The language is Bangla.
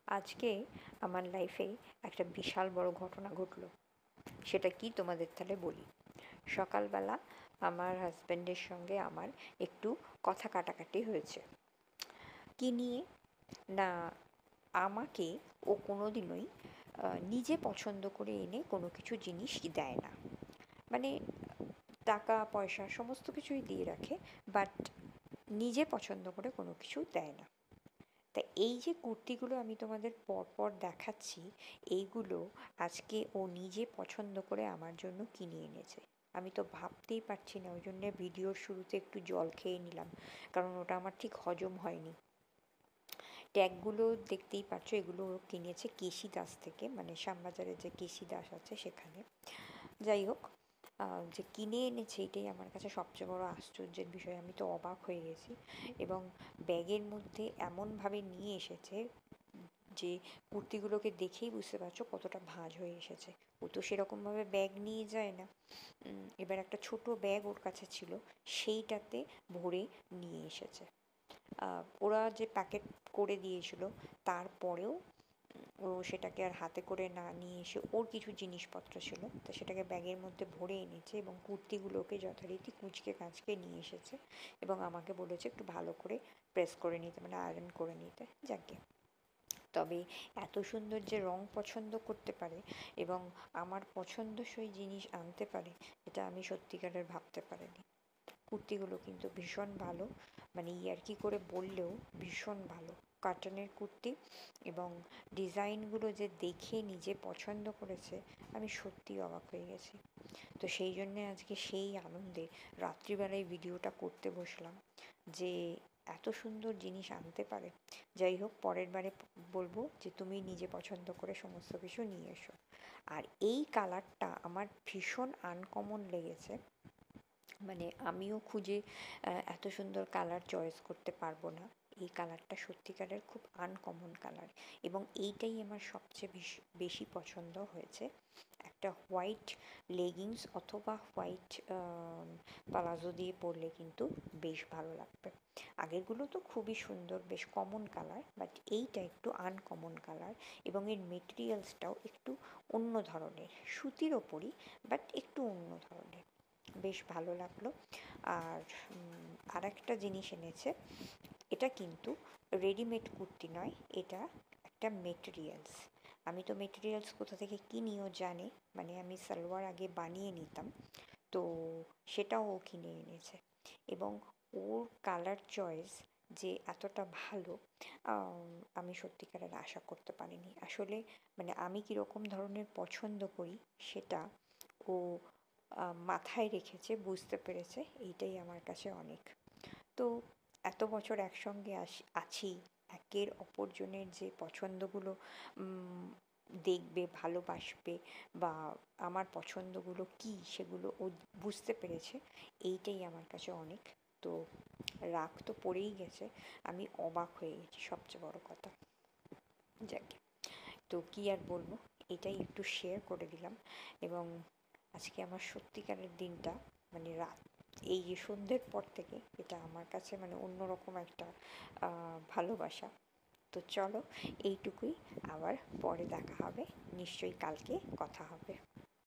আজকে আমার লাইফে একটা বিশাল বড় ঘটনা ঘটলো। সেটা কি তোমাদের তাহলে বলি। সকালবেলা আমার হাজব্যান্ডের সঙ্গে আমার একটু কথা কাটাকাটি হয়েছে। কি নিয়ে? না, আমাকে ও কোনোদিনই নিজে পছন্দ করে এনে কোনো কিছু জিনিস দেয় না। মানে টাকা পয়সা সমস্ত কিছুই দিয়ে রাখে, বাট নিজে পছন্দ করে কোনো কিছু দেয় না। তা এই যে কুর্তিগুলো আমি তোমাদের পরপর দেখাচ্ছি, এইগুলো আজকে ও নিজে পছন্দ করে আমার জন্য কিনে এনেছে। আমি তো ভাবতেই পারছি না, ওই জন্যে ভিডিওর শুরুতে একটু জল খেয়ে নিলাম, কারণ ওটা আমার ঠিক হজম হয়নি। ট্যাগগুলো দেখতেই পাচ্ছ, এগুলো ও কিনেছে কেশি দাস থেকে, মানে শ্যামবাজারে যে কেশি দাস আছে সেখানে। যাই হোক, যে কিনে এনেছে এটাই আমার কাছে সবচেয়ে বড় আশ্চর্যের বিষয়। আমি তো অবাক হয়ে গেছি। এবং ব্যাগের মধ্যে এমনভাবে নিয়ে এসেছে যে কুর্তিগুলোকে দেখেই বুঝতে পারছো কতটা ভাঁজ হয়ে এসেছে। ও তো সেরকমভাবে ব্যাগ নিয়ে যায় না। এবার একটা ছোট ব্যাগ ওর কাছে ছিল, সেইটাতে ভরে নিয়ে এসেছে। ওরা যে প্যাকেট করে দিয়েছিল, তারপরেও ও সেটাকে আর হাতে করে না নিয়ে এসে ওর কিছু জিনিসপত্র ছিল, তো সেটাকে ব্যাগের মধ্যে ভরে এনেছে এবং কুর্তিগুলোকে যথারীতি কুঁচকে কাঁচকে নিয়ে এসেছে এবং আমাকে বলেছে একটু ভালো করে প্রেস করে নিতে, মানে আয়রন করে নিতে। যাকে, তবে এত সুন্দর যে রং পছন্দ করতে পারে এবং আমার পছন্দসই জিনিস আনতে পারে, এটা আমি সত্যিকারের ভাবতে পারিনি। কুর্তিগুলো কিন্তু ভীষণ ভালো, মানে ইয়ার্কি করে বললেও ভীষণ ভালো কটনের কুর্তি। এবং ডিজাইনগুলো যে দেখে নিজে পছন্দ করেছে, আমি সত্যিই অবাক হয়ে গেছি। তো সেই জন্যে আজকে সেই আনন্দে রাত্রিবেলায় ভিডিওটা করতে বসলাম যে এত সুন্দর জিনিস আনতে পারে। যাই হোক, পরের বারে বলবো যে তুমি নিজে পছন্দ করে সমস্ত কিছু নিয়ে এসো। আর এই কালারটা আমার ভীষণ আনকমন লেগেছে। মানে আমিও খুঁজে এত সুন্দর কালার চয়েস করতে পারবো না। এই কালারটা সত্যিকারের খুব আনকমন কালার এবং এইটাই আমার সবচেয়ে বেশি পছন্দ হয়েছে। একটা হোয়াইট লেগিংস অথবা হোয়াইট পালাজো দিয়ে পরলে কিন্তু বেশ ভালো লাগবে। আগেরগুলো তো খুবই সুন্দর, বেশ কমন কালার, বাট এইটা একটু আনকমন কালার এবং এর মেটেরিয়ালসটাও একটু অন্য ধরনের, সুতির ওপরই, বাট একটু অন্য ধরনের, বেশ ভালো লাগলো। আর আরেকটা জিনিস এনেছে, এটা কিন্তু রেডিমেড কুর্তি নয়, এটা একটা মেটেরিয়ালস। আমি তো মেটেরিয়ালস কোথা থেকে কিনিও জানি, মানে আমি সালোয়ার আগে বানিয়ে নিতাম, তো সেটাও ও কিনে এনেছে। এবং ওর কালার চয়েস যে এতটা ভালো, আমি সত্যিকারের আশা করতে পারিনি আসলে। মানে আমি কীরকম ধরনের পছন্দ করি সেটা ও মাথায় রেখেছে, বুঝতে পেরেছে, এইটাই আমার কাছে অনেক। তো এত বছর একসঙ্গে আছি, একের অপরজনের যে পছন্দগুলো দেখবে, ভালোবাসবে, বা আমার পছন্দগুলো কী সেগুলো ও বুঝতে পেরেছে, এইটাই আমার কাছে অনেক। তো রাগ তো পড়েই গেছে, আমি অবাক হয়ে গেছি সবচেয়ে বড় কথা। যাকে, তো কী আর বলবো, এটাই একটু শেয়ার করে দিলাম। এবং আজকে আমার সত্যিকারের দিনটা, মানে রাত, এই যে সন্ধ্যের পর থেকে, এটা আমার কাছে মানে অন্যরকম একটা ভালোবাসা। তো চলো, এইটুকুই, আবার পরে দেখা হবে, নিশ্চয়ই কালকে কথা হবে।